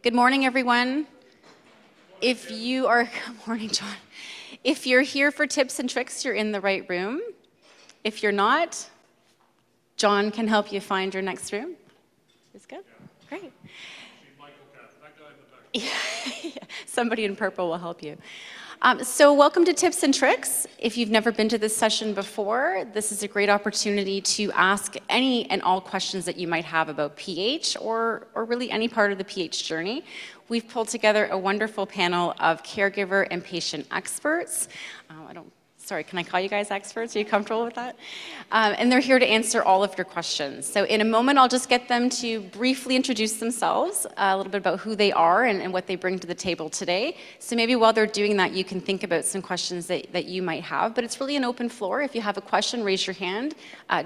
Good morning, everyone. If you are, good morning, John. If you're here for tips and tricks, you're in the right room. If you're not, John can help you find your next room. Is good? Great. Yeah, somebody in purple will help you. So welcome to Tips and Tricks. If you've never been to this session before, this is a great opportunity to ask any and all questions that you might have about PH or really any part of the PH journey. We've pulled together a wonderful panel of caregiver and patient experts. Sorry, can I call you guys experts? Are you comfortable with that? And they're here to answer all of your questions. So in a moment, I'll just get them to briefly introduce themselves, a little bit about who they are and what they bring to the table today. So maybe while they're doing that, you can think about some questions that you might have. But it's really an open floor. If you have a question, raise your hand.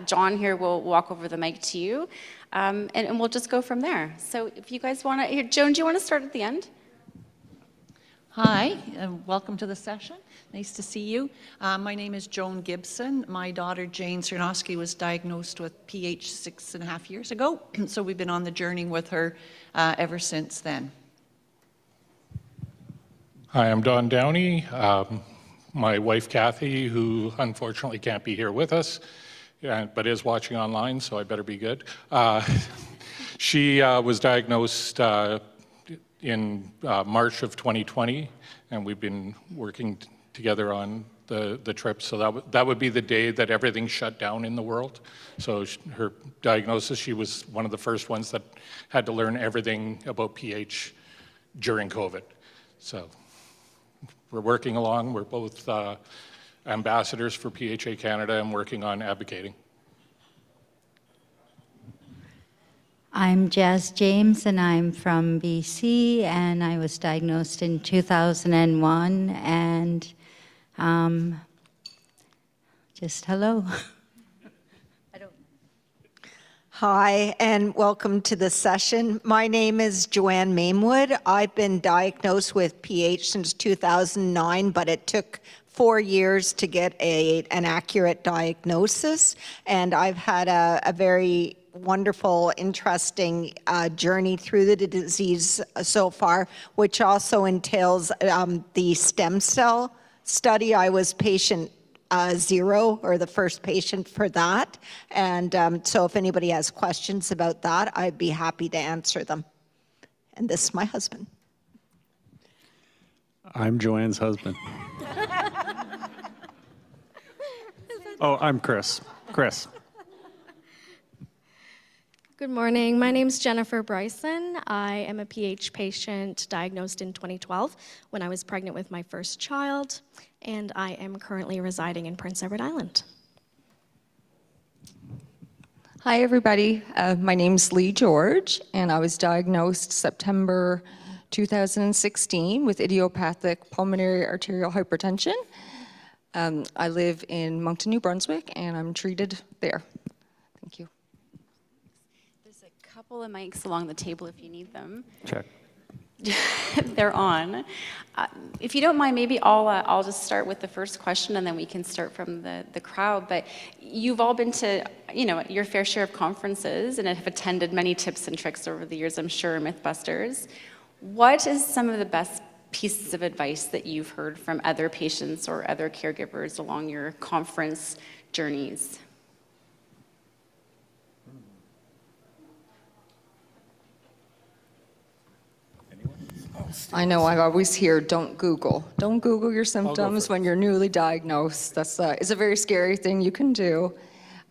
John here will walk over the mic to you. And we'll just go from there. So if you guys want to, Joan, do you want to start at the end? Hi, and welcome to the session. Nice to see you. My name is Joan Gibson. My daughter Jane Cernowski was diagnosed with PH 6.5 years ago, so we've been on the journey with her ever since then. Hi, I'm Don Downey. My wife Kathy, who unfortunately can't be here with us, but is watching online, so I better be good. She was diagnosed in March of 2020, and we've been working together on the trip. So that would be the day that everything shut down in the world. So her diagnosis, she was one of the first ones that had to learn everything about PH during COVID. So we're working along. We're both ambassadors for PHA Canada and working on advocating. I'm Jazz James, and I'm from BC, and I was diagnosed in 2001, and just hello. Hi, and welcome to the session. My name is Joanne Maimwood. I've been diagnosed with PH since 2009, but it took 4 years to get an accurate diagnosis, and I've had a very wonderful, interesting journey through the disease so far, which also entails the stem cell study. I was patient 0, or the first patient for that, and so if anybody has questions about that, I'd be happy to answer them. And this is my husband. I'm Joanne's husband. Oh, I'm Chris. Good morning. My name is Jennifer Bryson. I am a PH patient diagnosed in 2012 when I was pregnant with my first child, and I am currently residing in Prince Edward Island. Hi, everybody. My name's Lee George, and I was diagnosed September 2016 with idiopathic pulmonary arterial hypertension. I live in Moncton, New Brunswick, and I'm treated there. Thank you. Couple of mics along the table if you need them. Check. They're on. If you don't mind, maybe I'll just start with the first question, and then we can start from the crowd. But you've all been to, your fair share of conferences and have attended many tips and tricks over the years, I'm sure, Mythbusters. What is some of the best pieces of advice that you've heard from other patients or other caregivers along your conference journeys? I know I always hear, don't Google. Don't Google your symptoms when you're newly diagnosed. That's it's a very scary thing you can do.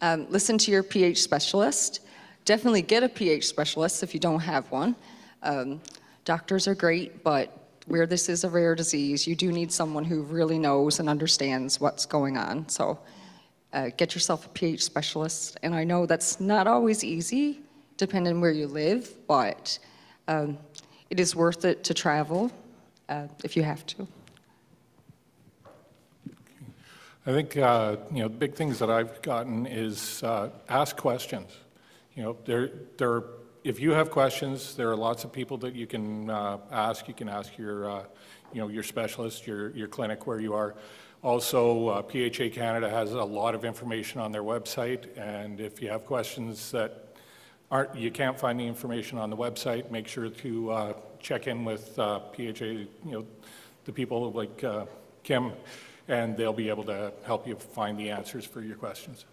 Listen to your PH specialist. Definitely get a PH specialist if you don't have one. Doctors are great, but where this is a rare disease, you do need someone who really knows and understands what's going on. So get yourself a PH specialist. And I know that's not always easy, depending on where you live, but it is worth it to travel if you have to. I think the big things that I've gotten is ask questions. If you have questions, there are lots of people that you can ask. You can ask your your specialist, your clinic where you are. Also, PHA Canada has a lot of information on their website, and if you have questions that you can't find the information on the website, make sure to check in with PHA, the people like Kim, and they'll be able to help you find the answers for your questions.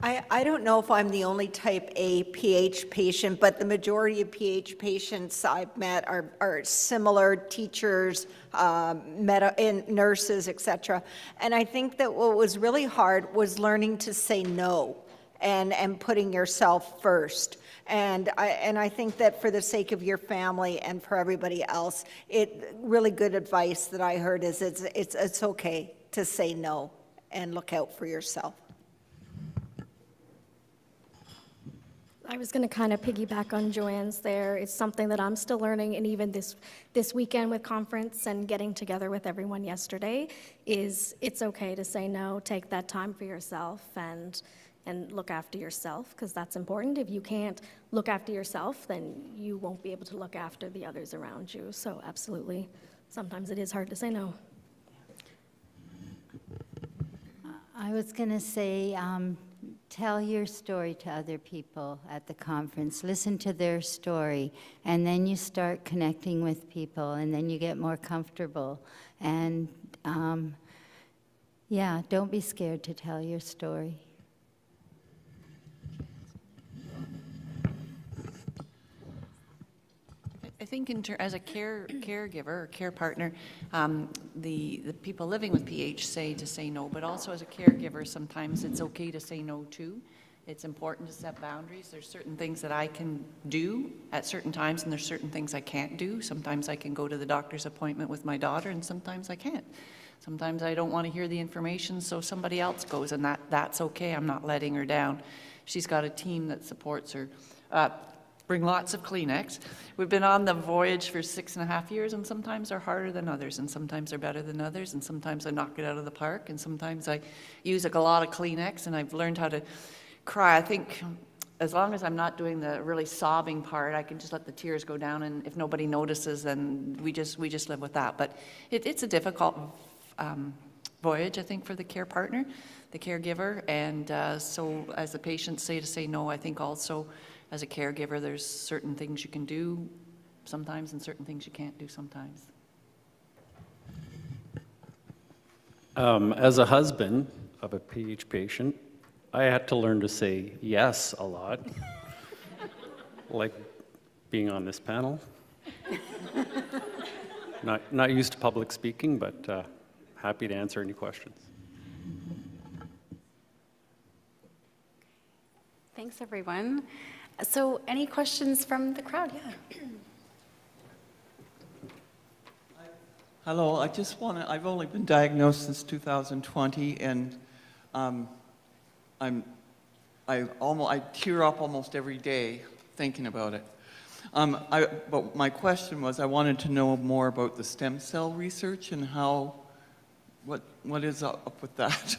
I don't know if I'm the only type A PH patient, but the majority of PH patients I've met are similar teachers, nurses, et cetera. And I think that what was really hard was learning to say no and putting yourself first. And I think that for the sake of your family and for everybody else, really good advice that I heard is it's okay to say no and look out for yourself. I was going to kind of piggyback on Joanne's there. It's something that I'm still learning, and even this weekend with conference and getting together with everyone yesterday, is it's okay to say no, take that time for yourself and look after yourself, because that's important. If you can't look after yourself, then you won't be able to look after the others around you. So absolutely, sometimes it is hard to say no. I was going to say, tell your story to other people at the conference. Listen to their story, and then you start connecting with people, and then you get more comfortable. And yeah, don't be scared to tell your story. I think as a caregiver or care partner, the people living with PH say to say no, but also as a caregiver, sometimes it's okay to say no too. It's important to set boundaries. There's certain things that I can do at certain times, and there's certain things I can't do. Sometimes I can go to the doctor's appointment with my daughter, and sometimes I can't. Sometimes I don't want to hear the information, so somebody else goes, and that's okay. I'm not letting her down. She's got a team that supports her. Bring lots of Kleenex. We've been on the voyage for 6.5 years, and sometimes they're harder than others, and sometimes they're better than others, and sometimes I knock it out of the park, and sometimes I use a lot of Kleenex, and I've learned how to cry. I think as long as I'm not doing the really sobbing part, I can just let the tears go down, and if nobody notices, then we just live with that. But it's a difficult voyage, I think, for the care partner, the caregiver, and so as the patients say to say no, I think also as a caregiver, there's certain things you can do sometimes and certain things you can't do sometimes. As a husband of a PH patient, I had to learn to say yes a lot, like being on this panel. Not used to public speaking, but happy to answer any questions. Thanks, everyone. So any questions from the crowd? Yeah. Hello, I've only been diagnosed since 2020, and I tear up almost every day thinking about it. But my question was, I wanted to know more about the stem cell research and what is up with that?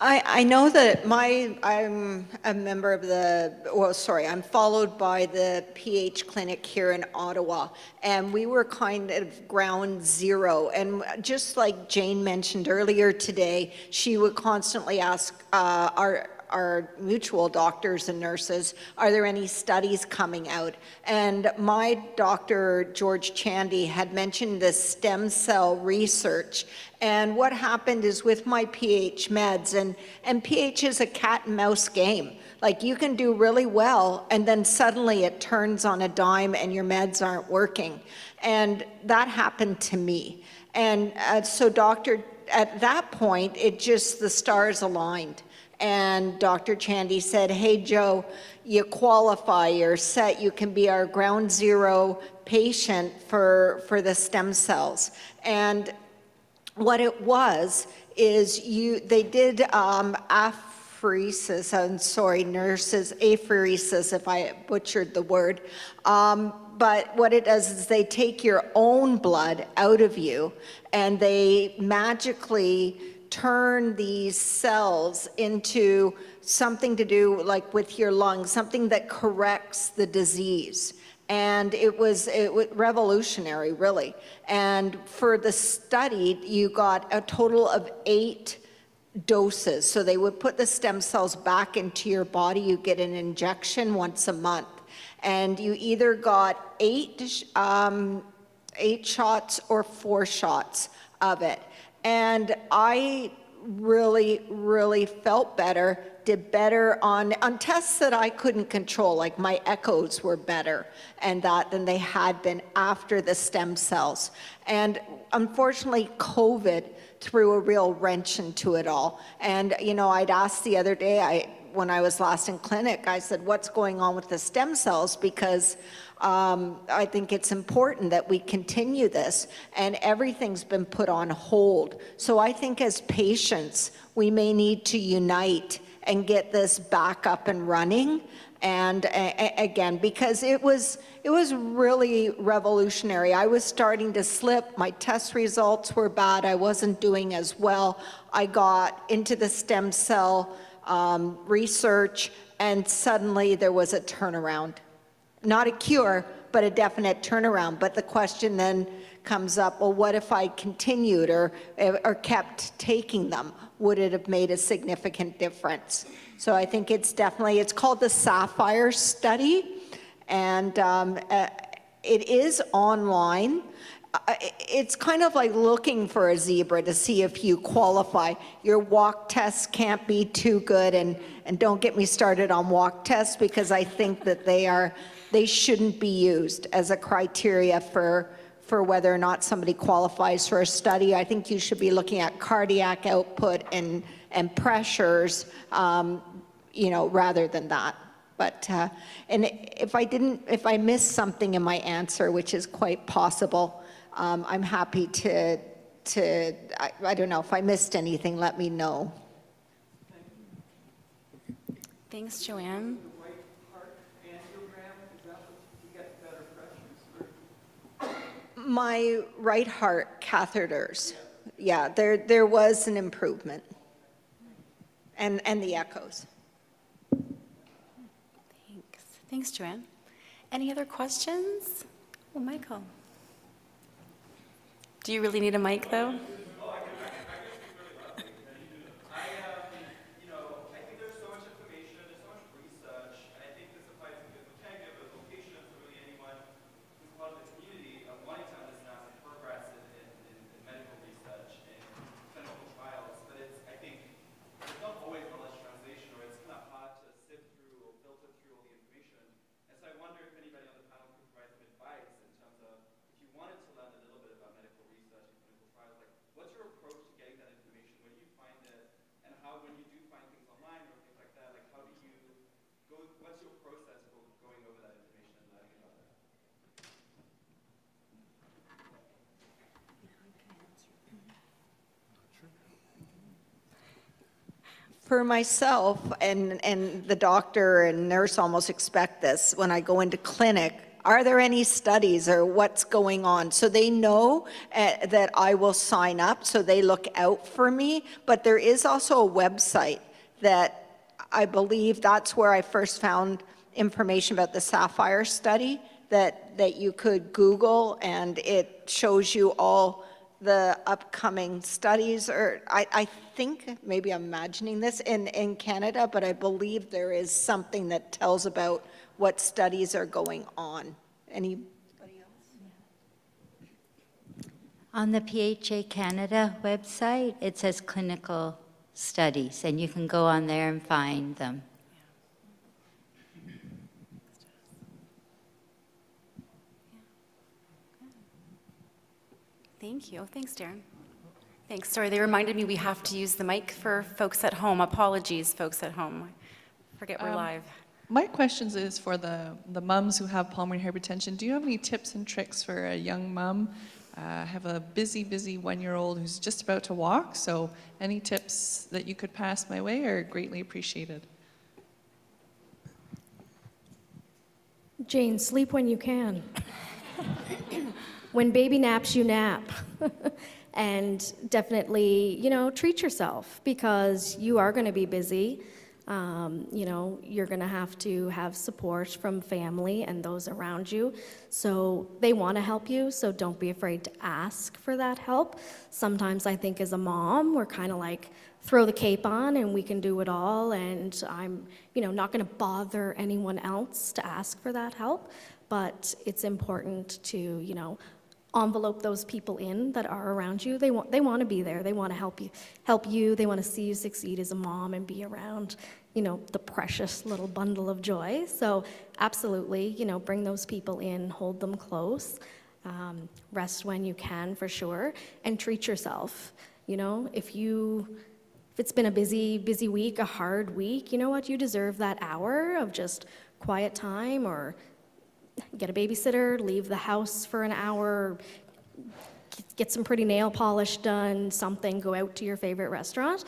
I know that I'm a member of I'm followed by the PH clinic here in Ottawa, and we were kind of ground zero. And just like Jane mentioned earlier today, she would constantly ask our mutual doctors and nurses, are there any studies coming out? And my doctor, George Chandy, had mentioned this stem cell research. And what happened is with my PH meds, and PH is a cat and mouse game. Like, you can do really well, and then suddenly it turns on a dime and your meds aren't working. And that happened to me. And so at that point, the stars aligned. And Dr. Chandy said, hey, Joe, you qualify, you're set, you can be our ground zero patient for the stem cells. And what it was is they did apheresis, I'm sorry, nurses, apheresis, if I butchered the word. But what it does is they take your own blood out of you, and they magically turn these cells into something to do like with your lungs, something that corrects the disease. And it was revolutionary, really. And for the study, you got a total of 8 doses. So they would put the stem cells back into your body. You get an injection once a month. And you either got 8 shots or 4 shots of it. And I really felt better, did better on tests that I couldn't control, like my echoes were better than they had been after the stem cells. And unfortunately, COVID threw a real wrench into it all. And, you know, I'd asked the other day, when I was last in clinic, I said, what's going on with the stem cells? Because I think it's important that we continue this, and everything's been put on hold. So I think as patients, we may need to unite and get this back up and running. And again, because it was really revolutionary. I was starting to slip. My test results were bad. I wasn't doing as well. I got into the stem cell research, and suddenly there was a turnaround. Not a cure, but a definite turnaround. But the question then comes up, well, what if I continued or kept taking them? Would it have made a significant difference? So I think it's called the Sapphire study, and it is online. It's kind of like looking for a zebra to see if you qualify. Your walk tests can't be too good, and don't get me started on walk tests, because I think that they shouldn't be used as a criteria for whether or not somebody qualifies for a study. I think you should be looking at cardiac output and pressures, you know, rather than that. But and if I missed something in my answer, which is quite possible, I'm happy to I don't know, if I missed anything, let me know. Thanks, Joanne. My right heart catheters, yeah, there was an improvement, and the echoes. Thanks, Joanne. Any other questions? Well, Michael. Do you really need a mic, though? For myself, and the doctor and nurse almost expect this when I go into clinic, are there any studies or what's going on? So they know that I will sign up, so they look out for me. But there is also a website that I believe that's where I first found information about the Sapphire study, that you could Google, and it shows you all the upcoming studies, or I think, maybe I'm imagining this, in Canada, but I believe there is something that tells about what studies are going on. Anybody else? On the PHA Canada website, it says clinical studies, and you can go on there and find them. Thank you. Thanks, Darren. Thanks. Sorry, they reminded me we have to use the mic for folks at home. Apologies, folks at home. Forget we're live. My questions is for the mums who have pulmonary hypertension. Do you have any tips and tricks for a young mum? I have a busy 1-year-old who's just about to walk, so any tips that you could pass my way are greatly appreciated. Jane, sleep when you can. When baby naps, you nap. And definitely, you know, treat yourself, because you are going to be busy. You know, you're going to have support from family and those around you. So they want to help you, so don't be afraid to ask for that help. Sometimes I think as a mom, we're kind of like, throw the cape on and we can do it all, and I'm, you know, not going to bother anyone else to ask for that help. But it's important to, you know, envelope those people in that are around you. They want to be there. They want to help you. They want to see you succeed as a mom and be around, you know, the precious little bundle of joy. So absolutely, you know, bring those people in, hold them close, rest when you can for sure, and treat yourself. You know, if it's been a busy week, a hard week, you know what, you deserve that hour of just quiet time, or get a babysitter, leave the house for an hour, get some pretty nail polish done, something, go out to your favorite restaurant,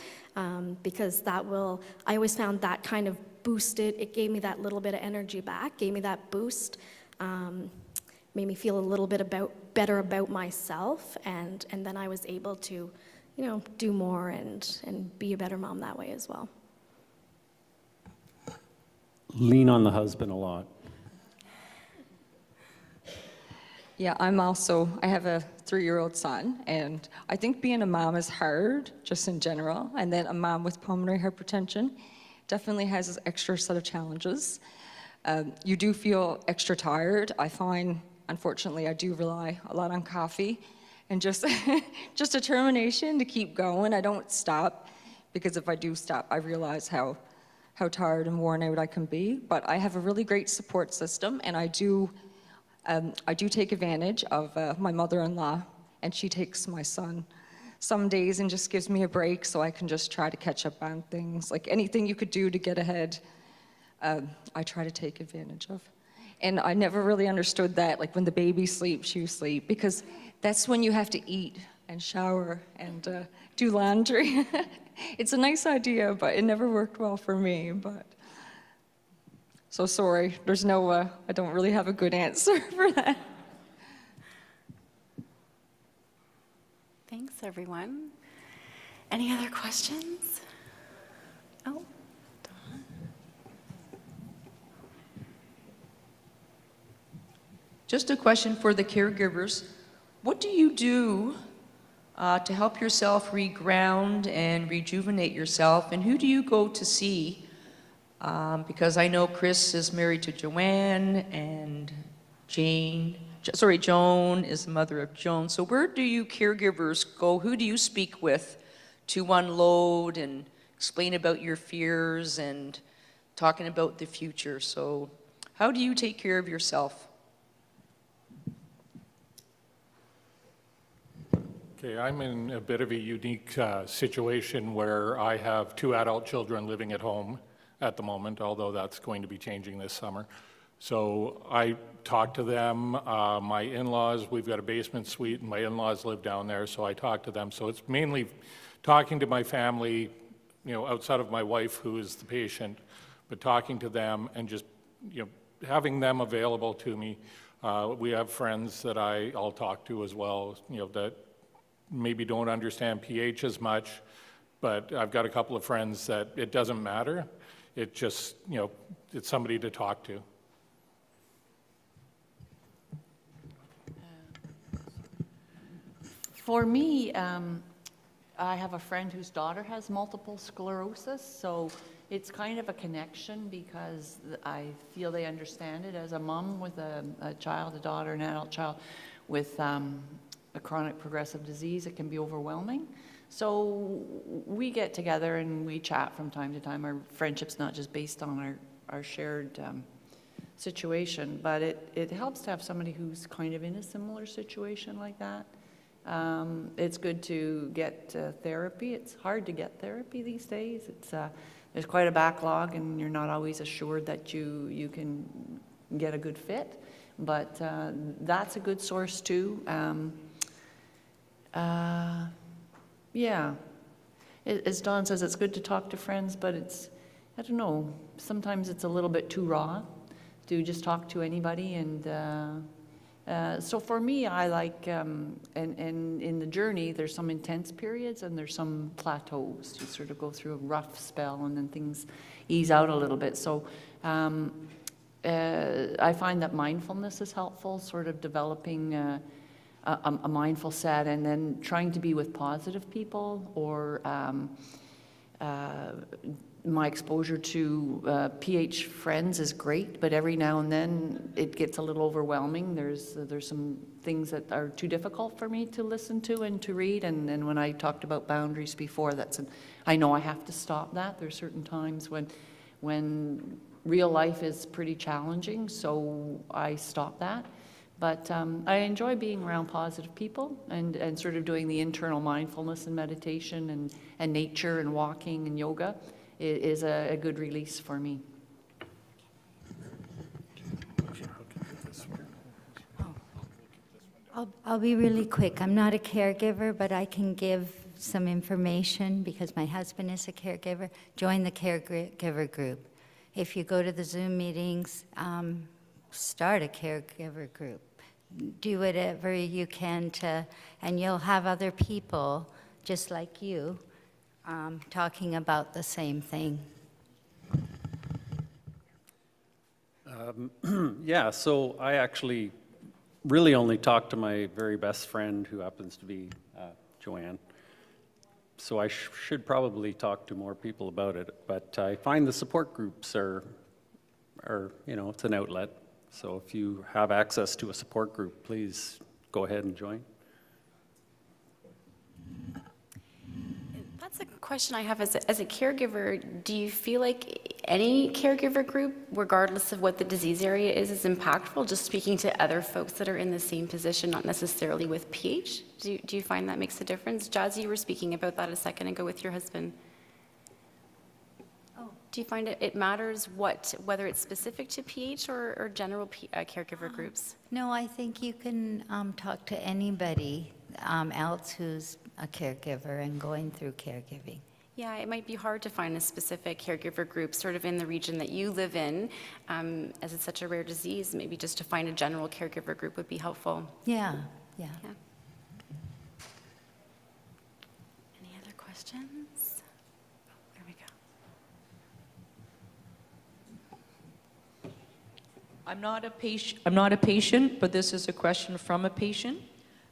because that will, I always found that kind of boosted, it gave me that little bit of energy back, gave me that boost, made me feel a little bit better about myself, and then I was able to, you know, do more and be a better mom that way as well. Lean on the husband a lot. Yeah, I have a 3-year-old son, and I think being a mom is hard, just in general, and then a mom with pulmonary hypertension definitely has this extra set of challenges. You do feel extra tired. I find, unfortunately, I do rely a lot on coffee and just determination to keep going. I don't stop, because if I do stop, I realize how tired and worn out I can be. But I have a really great support system, and I do take advantage of my mother-in-law, and she takes my son some days and just gives me a break, so I can just try to catch up on things. Like anything you could do to get ahead, I try to take advantage of. And I never really understood that, like when the baby sleeps, you sleep, because that's when you have to eat and shower and do laundry. It's a nice idea, but it never worked well for me. But so sorry, there's no, I don't really have a good answer for that. Thanks, everyone. Any other questions? Oh. Just a question for the caregivers. What do you do to help yourself reground and rejuvenate yourself, and who do you go to see? Because I know Chris is married to Joanne, and Joan is the mother of Joan. So where do you caregivers go? Who do you speak with to unload and explain about your fears and talking about the future? So how do you take care of yourself? Okay, I'm in a bit of a unique situation where I have 2 adult children living at home at the moment, although that's going to be changing this summer. So I talk to them. My in-laws, we've got a basement suite, and my in-laws live down there, so I talk to them. So it's mainly talking to my family, you know, outside of my wife, who is the patient, but talking to them and just, you know, having them available to me. We have friends that I'll talk to as well, you know, that maybe don't understand pH as much, but I've got a couple of friends that it doesn't matter. It just, you know, it's somebody to talk to. For me, I have a friend whose daughter has multiple sclerosis, so it's kind of a connection because I feel they understand it. As a mom with a child, a daughter, an adult child with a chronic progressive disease, it can be overwhelming. So we get together and we chat from time to time. Our friendship's not just based on our shared situation, but it helps to have somebody who's kind of in a similar situation like that. It's good to get therapy. It's hard to get therapy these days. There's quite a backlog, and you're not always assured that you can get a good fit, but that's a good source too. Yeah, as Dawn says, it's good to talk to friends, but I don't know, sometimes it's a little bit too raw to just talk to anybody, and So for me, I like, and in the journey, there's some intense periods and there's some plateaus. You sort of go through a rough spell and then things ease out a little bit. So I find that mindfulness is helpful, sort of developing a mindful set and then trying to be with positive people, or my exposure to PH friends is great, but every now and then it gets a little overwhelming. There's some things that are too difficult for me to listen to and to read, and when I talked about boundaries before, I know I have to stop that. There's certain times when real life is pretty challenging, so I stop that. But I enjoy being around positive people and sort of doing the internal mindfulness and meditation and nature and walking and yoga is a good release for me. I'll be really quick. I'm not a caregiver, but I can give some information because my husband is a caregiver. Join the Caregiver Group. If you go to the Zoom meetings, start a caregiver group. Do whatever you can and you'll have other people just like you talking about the same thing. Yeah, so I actually really only talk to my very best friend, who happens to be Joanne. So I should probably talk to more people about it, but I find the support groups are, you know, it's an outlet. So if you have access to a support group, please go ahead and join. That's a question I have as a caregiver. Do you feel like any caregiver group, regardless of what the disease area is impactful? Just speaking to other folks that are in the same position, not necessarily with PH. Do you find that makes a difference? Jazzy, you were speaking about that a second ago with your husband. Do you find it matters whether it's specific to PH or general caregiver groups? No, I think you can talk to anybody else who's a caregiver and going through caregiving. Yeah, it might be hard to find a specific caregiver group sort of in the region that you live in, as it's such a rare disease. Maybe just to find a general caregiver group would be helpful. Yeah. Any other questions? There we go. I'm not a patient, but this is a question from a patient.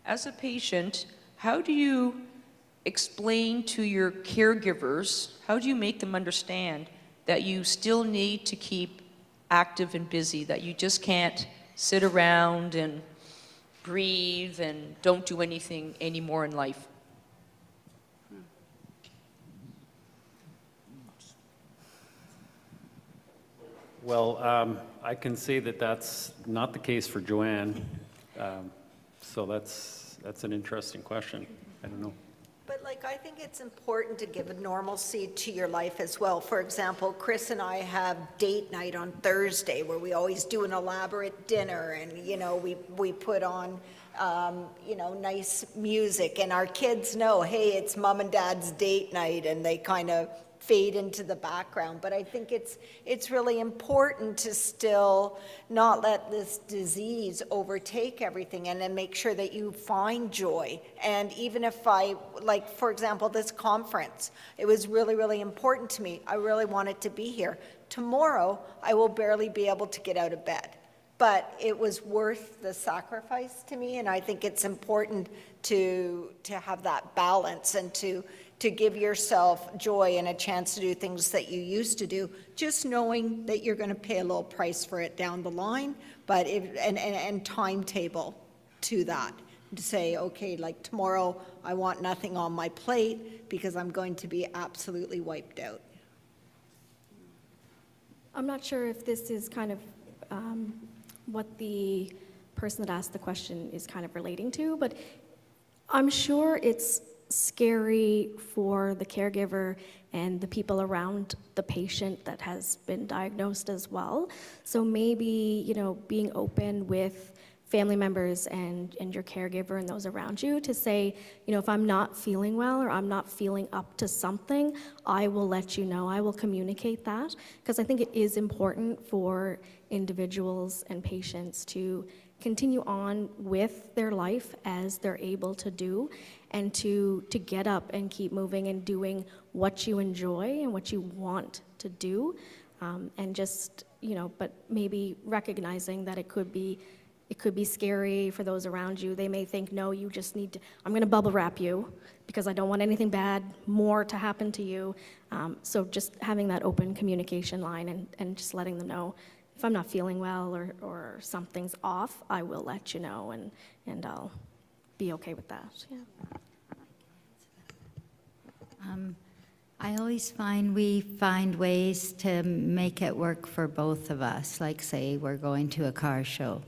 As a patient, how do you explain to your caregivers, how do you make them understand that you still need to keep active and busy, that you just can't sit around and breathe and don't do anything anymore in life? Well, I can say that that's not the case for Joanne. So that's an interesting question. I don't know. But I think it's important to give a normalcy to your life as well. For example, Chris and I have date night on Thursday where we always do an elaborate dinner, and we put on nice music, and our kids know, hey, it's mom and dad's date night, and they kind of fade into the background. But I think it's really important to still not let this disease overtake everything, and then make sure that you find joy. And even if for example, this conference, it was really, really important to me. I really wanted to be here. Tomorrow, I will barely be able to get out of bed. But it was worth the sacrifice to me, and I think it's important to have that balance and to give yourself joy and a chance to do things that you used to do, just knowing that you're going to pay a little price for it down the line, but and timetable to that. To say, okay, tomorrow I want nothing on my plate because I'm going to be absolutely wiped out. I'm not sure if this is kind of what the person that asked the question is kind of relating to, but I'm sure it's scary for the caregiver and the people around the patient that has been diagnosed as well. So maybe, being open with family members and your caregiver and those around you to say, if I'm not feeling well or I'm not feeling up to something, I will let you know. I will communicate that, because I think it is important for individuals and patients to continue on with their life as they're able to do, and to get up and keep moving and doing what you enjoy and what you want to do, and just, but maybe recognizing that it could be scary for those around you. They may think, no, you just need to, I'm gonna bubble wrap you because I don't want anything bad more to happen to you. So just having that open communication line and just letting them know, if I'm not feeling well or something's off, I will let you know, and I'll be okay with that. Yeah. I always find we find ways to make it work for both of us. Like, say, we're going to a car show.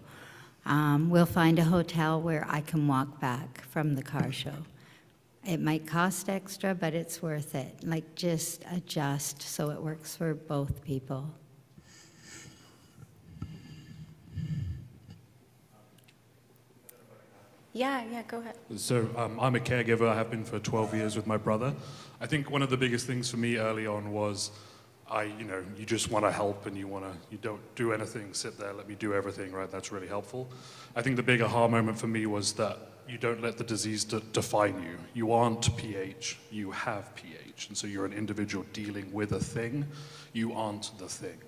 We'll find a hotel where I can walk back from the car show. It might cost extra, but it's worth it. Like, just adjust so it works for both people. Yeah, go ahead. So I'm a caregiver. I have been for 12 years with my brother. I think one of the biggest things for me early on was you just want to help and you don't do anything, sit there, let me do everything, right? That's really helpful. I think the big aha moment for me was that you don't let the disease define you. You aren't PH, you have PH. And so you're an individual dealing with a thing, you aren't the thing.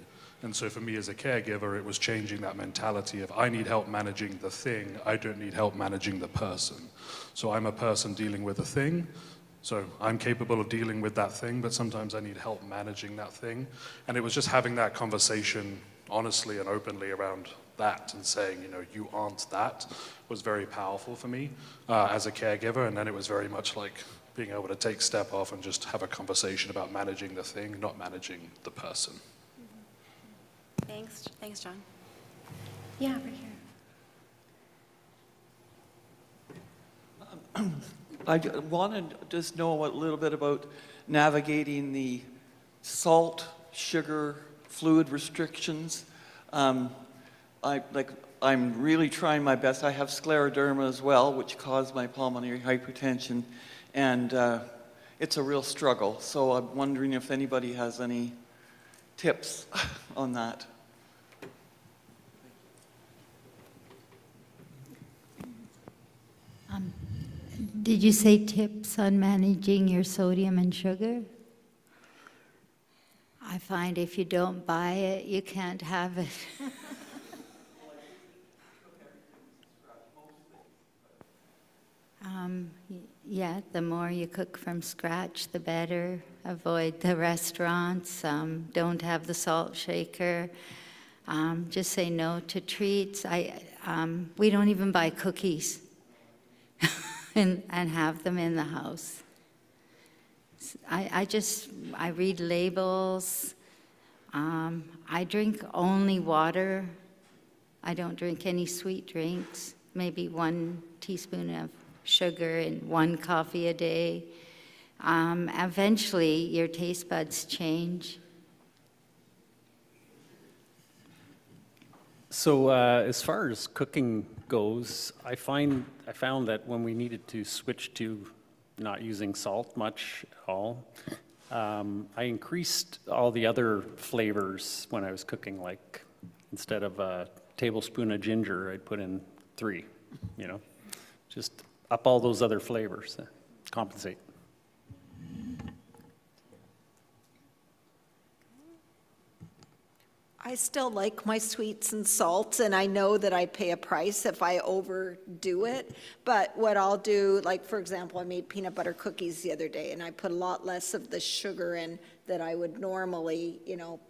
And so for me as a caregiver, it was changing that mentality of I need help managing the thing, I don't need help managing the person. So I'm a person dealing with a thing, so I'm capable of dealing with that thing, but sometimes I need help managing that thing. And it was just having that conversation honestly and openly around that and saying, you aren't that, was very powerful for me as a caregiver. And then it was very much like being able to take a step off and just have a conversation about managing the thing, not managing the person. Thanks, John. Yeah, right here. I wanted to just know a little bit about navigating the salt, sugar, fluid restrictions. I'm really trying my best. I have scleroderma as well, which caused my pulmonary hypertension, and it's a real struggle. So I'm wondering if anybody has any tips on that. Did you say tips on managing your sodium and sugar? I find if you don't buy it, you can't have it. Yeah, the more you cook from scratch, the better. Avoid the restaurants. Don't have the salt shaker. Just say no to treats. We don't even buy cookies and have them in the house. I read labels. I drink only water. I don't drink any sweet drinks. Maybe 1 teaspoon of sugar and 1 coffee a day. Eventually, your taste buds change. So as far as cooking goes, I found that when we needed to switch to not using salt much at all, I increased all the other flavors when I was cooking. Like instead of a tablespoon of ginger, I'd put in 3, just up all those other flavors, compensate. I still like my sweets and salts, and I know that I pay a price if I overdo it. But what I'll do, like for example, I made peanut butter cookies the other day, and I put a lot less of the sugar in that I would normally,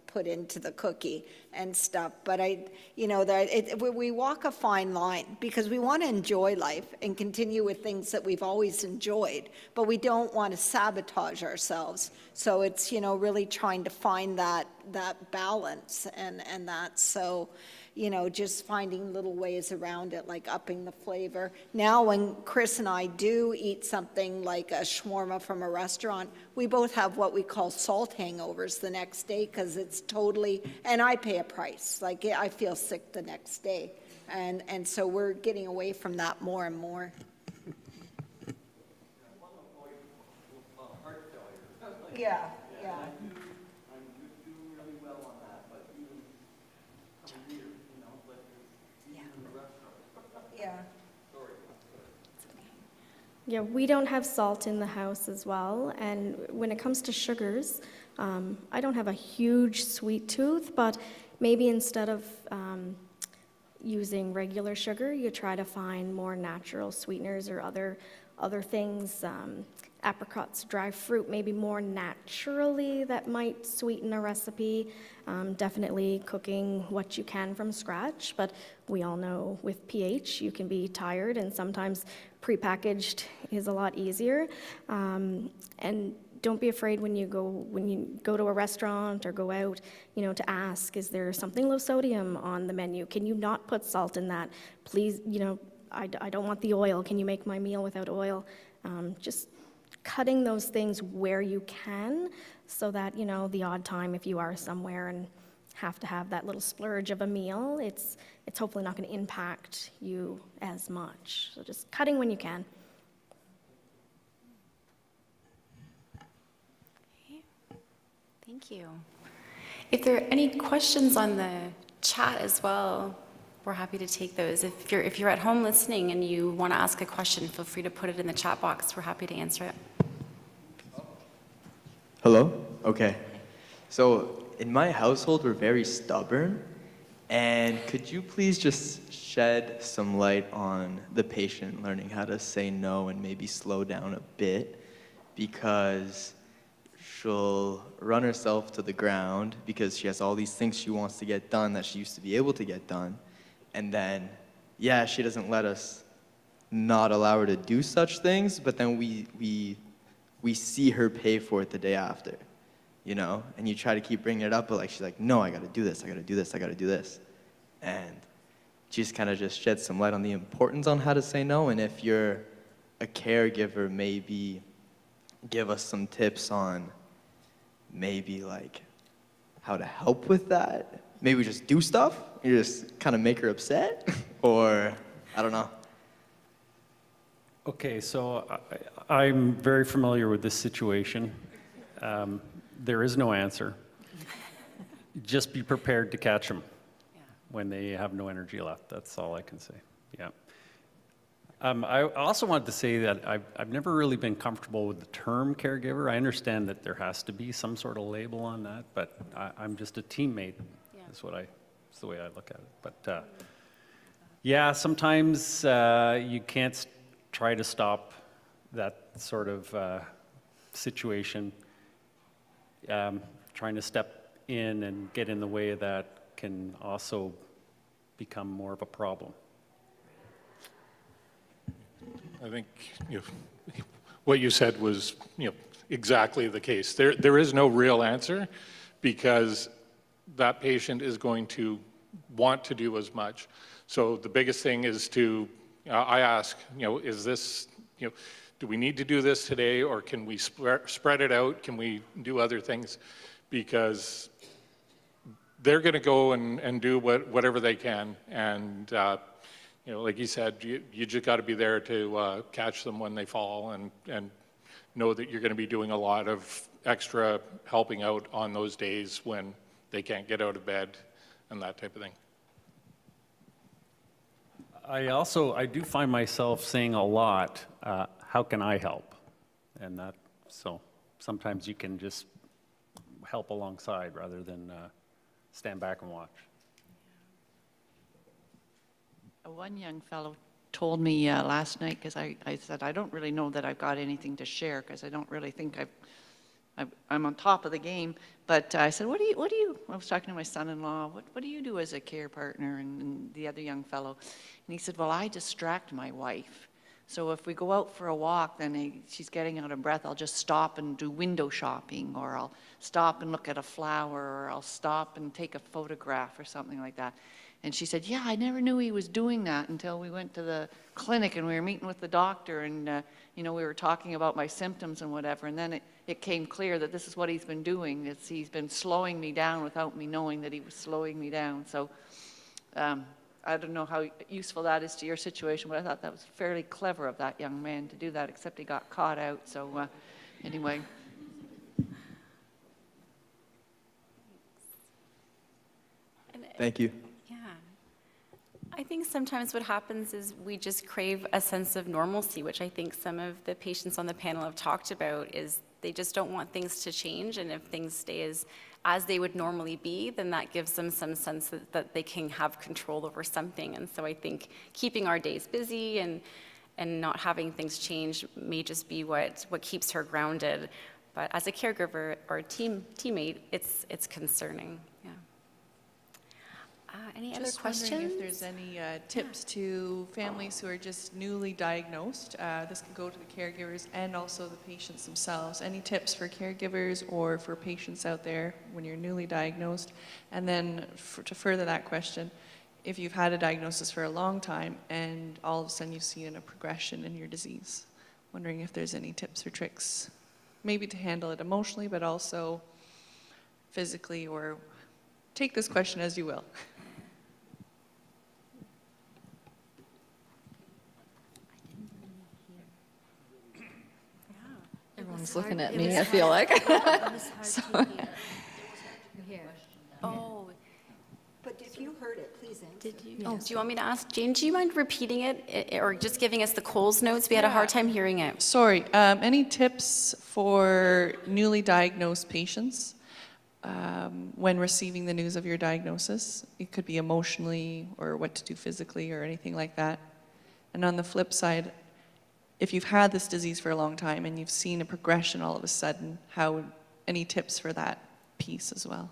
put into the cookie and stuff. But we walk a fine line because we want to enjoy life and continue with things that we've always enjoyed, but we don't want to sabotage ourselves. So it's, really trying to find that balance and that. So, just finding little ways around it, like upping the flavor. Now, when Chris and I do eat something like a shawarma from a restaurant, we both have what we call salt hangovers the next day because it's totally, and I pay a price. Like, I feel sick the next day. And so we're getting away from that more and more. Yeah. Yeah, we don't have salt in the house as well, and when it comes to sugars, I don't have a huge sweet tooth, but maybe instead of using regular sugar, you try to find more natural sweeteners or other things, apricots, dry fruit, maybe more naturally that might sweeten a recipe. Definitely cooking what you can from scratch, but we all know with pH you can be tired, and sometimes prepackaged is a lot easier. And don't be afraid when you go to a restaurant or go out, to ask, is there something low sodium on the menu? Can you not put salt in that? Please, I don't want the oil. Can you make my meal without oil? Just cutting those things where you can, so that, the odd time if you are somewhere and have to have that little splurge of a meal, it's hopefully not going to impact you as much. So just cutting when you can. Okay. Thank you. If there are any questions on the chat as well, we're happy to take those. If you're at home listening and you want to ask a question, feel free to put it in the chat box. We're happy to answer it. Hello? Okay. So in my household, we're very stubborn. And could you please just shed some light on the patient learning how to say no and maybe slow down a bit? Because she'll run herself to the ground because she has all these things she wants to get done that she used to be able to get done. And then, yeah, she doesn't let us not allow her to do such things, but then we see her pay for it the day after, and you try to keep bringing it up, but she's like, no, I gotta do this, I gotta do this, I gotta do this. And she just kind of just shed some light on the importance on how to say no, and if you're a caregiver, maybe give us some tips on maybe how to help with that. Maybe just do stuff, you just kind of make her upset, or I don't know. Okay, so I'm very familiar with this situation. There is no answer. Just be prepared to catch them when they have no energy left. That's all I can say. Yeah. I also wanted to say that I've never really been comfortable with the term caregiver. I understand that there has to be some sort of label on that, but I'm just a teammate. That's the way I look at it. But yeah, sometimes you can't try to stop that sort of situation. Trying to step in and get in the way of that can also become more of a problem. I think what you said was exactly the case. There is no real answer, because that patient is going to want to do as much. So the biggest thing is to, I ask, is this, do we need to do this today, or can we spread it out? Can we do other things? Because they're going to go and do whatever they can. And, like you said, you just got to be there to catch them when they fall, and know that you're going to be doing a lot of extra helping out on those days when they can't get out of bed and that type of thing. I do find myself saying a lot, how can I help? And so sometimes you can just help alongside rather than stand back and watch. One young fellow told me last night, because I said, I don't really know that I've got anything to share, because I don't really think I'm on top of the game. But I said, what do you, I was talking to my son-in-law, what do you do as a care partner? And the other young fellow, and he said, well, I distract my wife. So if we go out for a walk, then she's getting out of breath, I'll just stop and do window shopping, or I'll stop and look at a flower, or I'll stop and take a photograph or something like that. And she said, yeah, I never knew he was doing that until we went to the clinic and we were meeting with the doctor, and we were talking about my symptoms and whatever, and then it came clear that this is what he's been doing. He's been slowing me down without me knowing that he was slowing me down. So I don't know how useful that is to your situation, but I thought that was fairly clever of that young man to do that, except he got caught out. So anyway. Thank you. Yeah. I think sometimes what happens is we just crave a sense of normalcy, which I think some of the patients on the panel have talked about, is they just don't want things to change, and if things stay as they would normally be, then that gives them some sense that they can have control over something. And so I think keeping our days busy and not having things change may just be what keeps her grounded. But as a caregiver or a teammate, it's concerning. Yeah. Any other questions? Just wondering if there's any tips to families who are just newly diagnosed. This can go to the caregivers and also the patients themselves. Any tips for caregivers or for patients out there when you're newly diagnosed? And then to further that question, if you've had a diagnosis for a long time and all of a sudden you've seen a progression in your disease, wondering if there's any tips or tricks, maybe to handle it emotionally, but also physically, or take this question as you will. Everyone's looking at me, I feel like. So, Oh. But if you heard it, please answer. Did you? Oh, do you want me to ask Jane? Do you mind repeating it or just giving us the Kohls notes? We had a hard time hearing it. Sorry. Any tips for newly diagnosed patients when receiving the news of your diagnosis? It could be emotionally or what to do physically or anything like that. And on the flip side, if you've had this disease for a long time and you've seen a progression all of a sudden, any tips for that piece as well?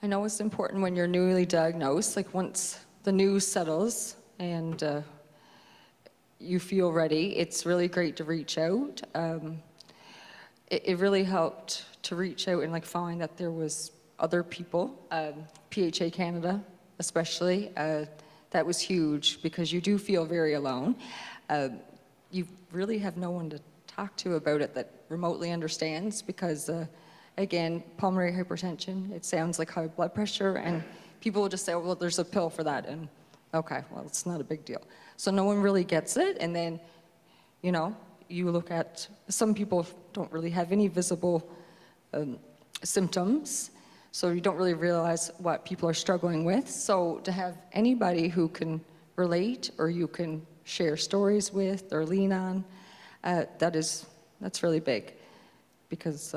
I know it's important when you're newly diagnosed, like once the news settles and you feel ready, it's really great to reach out. It really helped to reach out and find that there was other people, PHA Canada especially, that was huge because you do feel very alone. You really have no one to talk to about it that remotely understands because again, pulmonary hypertension, it sounds like high blood pressure, and people will just say, well, there's a pill for that, and okay, well, it's not a big deal. So no one really gets it, and then, you look at, some people don't really have any visible symptoms, so you don't really realize what people are struggling with. So to have anybody who can relate, or you can share stories with, or lean on, that's really big, because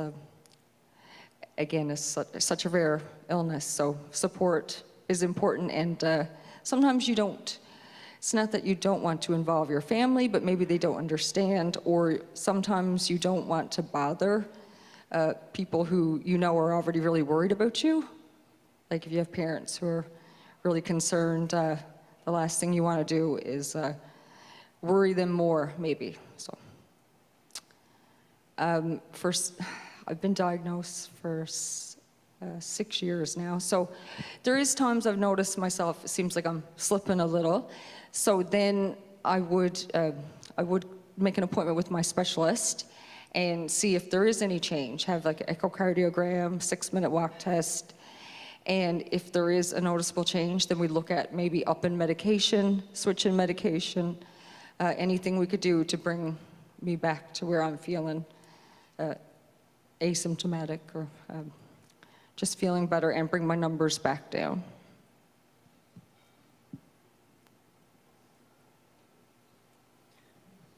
again, it's such a rare illness, so support is important, and sometimes it's not that you don't want to involve your family, but maybe they don't understand, or sometimes you don't want to bother people who are already really worried about you. Like if you have parents who are really concerned, the last thing you want to do is worry them more, maybe. So, first, I've been diagnosed for 6 years now. So there is times I've noticed myself, it seems like I'm slipping a little. So then I would make an appointment with my specialist and see if there is any change, have an echocardiogram, 6-minute walk test. And if there is a noticeable change, then we look at maybe up in medication, switch in medication, anything we could do to bring me back to where I'm feeling asymptomatic or just feeling better and bring my numbers back down.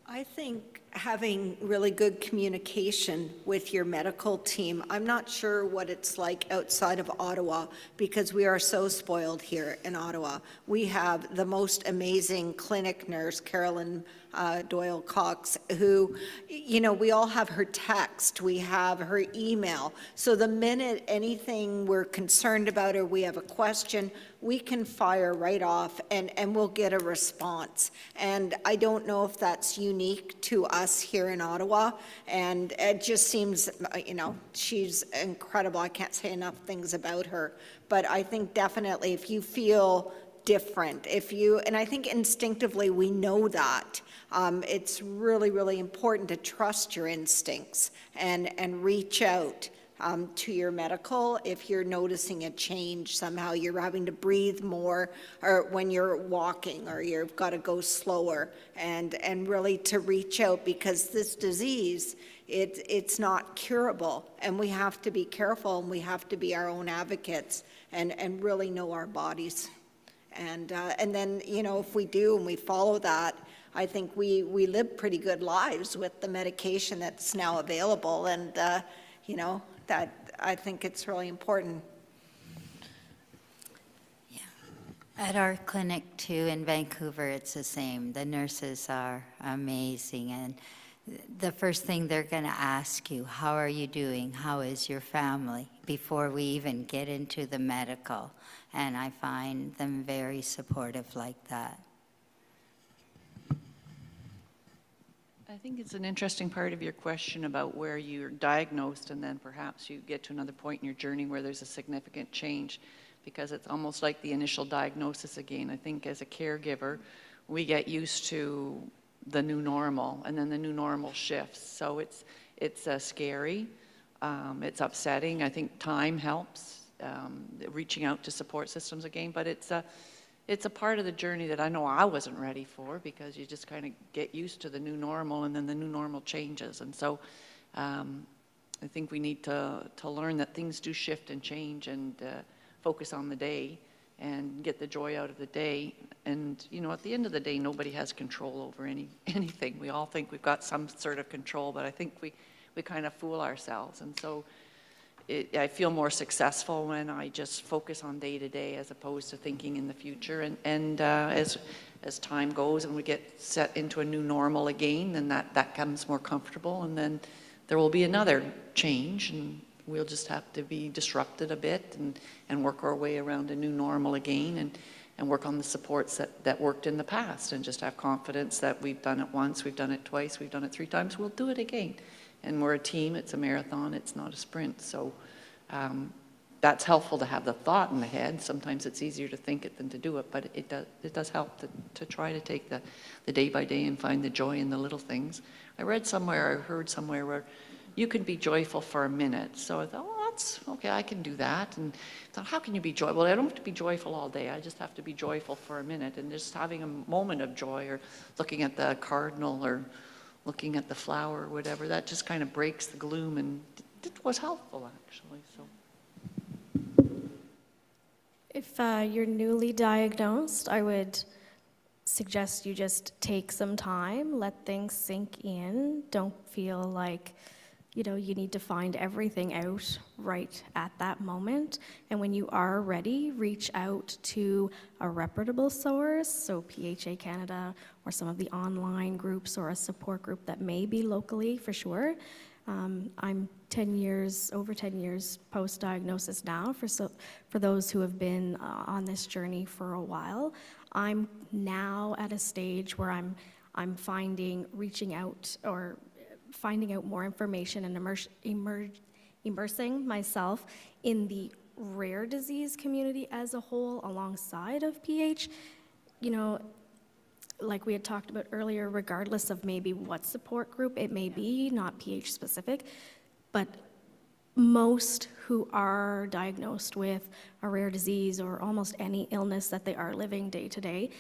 I think having really good communication with your medical team. I'm not sure what it's like outside of Ottawa because we are so spoiled here in Ottawa. We have the most amazing clinic nurse, Carolyn Doyle Cox, who, we all have her text, we have her email. So the minute anything we're concerned about or we have a question, we can fire right off and we'll get a response. And I don't know if that's unique to us here in Ottawa. And it just seems, she's incredible. I can't say enough things about her. But I think definitely if you feel different, and I think instinctively we know that, it's really, really important to trust your instincts and reach out to your medical if you're noticing a change somehow. You're having to breathe more, or when you're walking, or you've got to go slower, and really to reach out, because this disease, it's not curable, and we have to be careful, and we have to be our own advocates and really know our bodies. And then, you know, if we do and we follow that, I think we live pretty good lives with the medication that's now available, and you know, that I think it's really important. Yeah. At our clinic too in Vancouver, it's the same. The nurses are amazing, and the first thing they're going to ask you, how are you doing? How is your family? Before we even get into the medical. And I find them very supportive like that. I think it's an interesting part of your question about where you're diagnosed and then perhaps you get to another point in your journey where there's a significant change, because it's almost like the initial diagnosis again. I think as a caregiver, we get used to the new normal, and then the new normal shifts. So it's scary, it's upsetting. I think time helps, reaching out to support systems again, but it's a part of the journey that I know I wasn't ready for, because you just kind of get used to the new normal, and then the new normal changes. And so I think we need to learn that things do shift and change, and focus on the day and get the joy out of the day. And, you know, at the end of the day, nobody has control over anything. We all think we've got some sort of control, but I think we kind of fool ourselves. And so I feel more successful when I just focus on day to day as opposed to thinking in the future. And as time goes and we get set into a new normal again, then that becomes more comfortable, and then there will be another change, and we'll just have to be disrupted a bit and work our way around a new normal again, and work on the supports that worked in the past, and just have confidence that we've done it once, we've done it twice, we've done it 3 times, we'll do it again. And we're a team, it's a marathon, it's not a sprint. So that's helpful to have the thought in the head. Sometimes it's easier to think it than to do it, but it does help to try to take the day by day and find the joy in the little things. I read somewhere, I heard somewhere where you can be joyful for a minute. So I thought, well, that's okay, I can do that. And I thought, how can you be joyful? Well, I don't have to be joyful all day. I just have to be joyful for a minute, and just having a moment of joy, or looking at the cardinal, or looking at the flower, or whatever. That just kind of breaks the gloom, and it was helpful, actually. So, if you're newly diagnosed, I would suggest you just take some time, let things sink in. Don't feel like, you know, you need to find everything out right at that moment. And when you are ready, reach out to a reputable source, so PHA Canada, or some of the online groups, or a support group that may be locally, for sure. I'm over 10 years post-diagnosis now, for those who have been on this journey for a while. I'm now at a stage where I'm finding reaching out, or finding out more information, and immersing myself in the rare disease community as a whole alongside of PH. You know, like we had talked about earlier, regardless of maybe what support group it may be, not PH specific, but most who are diagnosed with a rare disease or almost any illness that they are living day to day,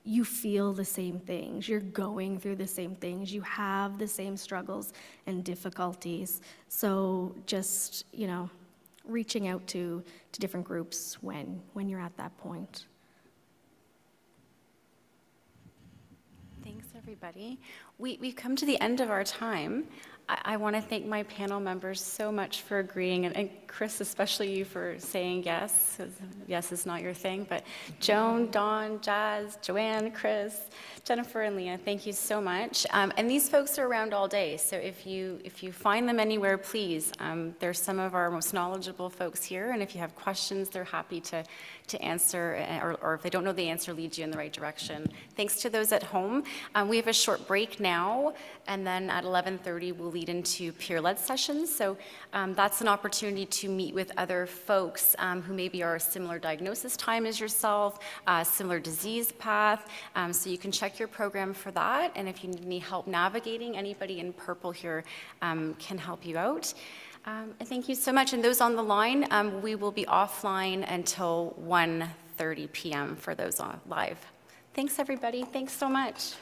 you feel the same things, you're going through the same things, you have the same struggles and difficulties. So just, you know, reaching out to different groups when you're at that point. Thanks, everybody. We've come to the end of our time. I want to thank my panel members so much for agreeing, and Chris, especially you, for saying yes. Yes is not your thing, but Joan, Dawn, Jazz, Joanne, Chris, Jennifer, and Leah, thank you so much. And these folks are around all day, so if you find them anywhere, please. They're some of our most knowledgeable folks here, and if you have questions, they're happy to answer, or if they don't know the answer, lead you in the right direction. Thanks to those at home. We have a short break now, and then at 11:30 we'll lead into peer-led sessions. So that's an opportunity to meet with other folks who maybe are a similar diagnosis time as yourself, similar disease path. So you can check your program for that, and if you need any help navigating, anybody in purple here can help you out. Thank you so much. And those on the line, we will be offline until 1:30 p.m. for those live. Thanks, everybody. Thanks so much.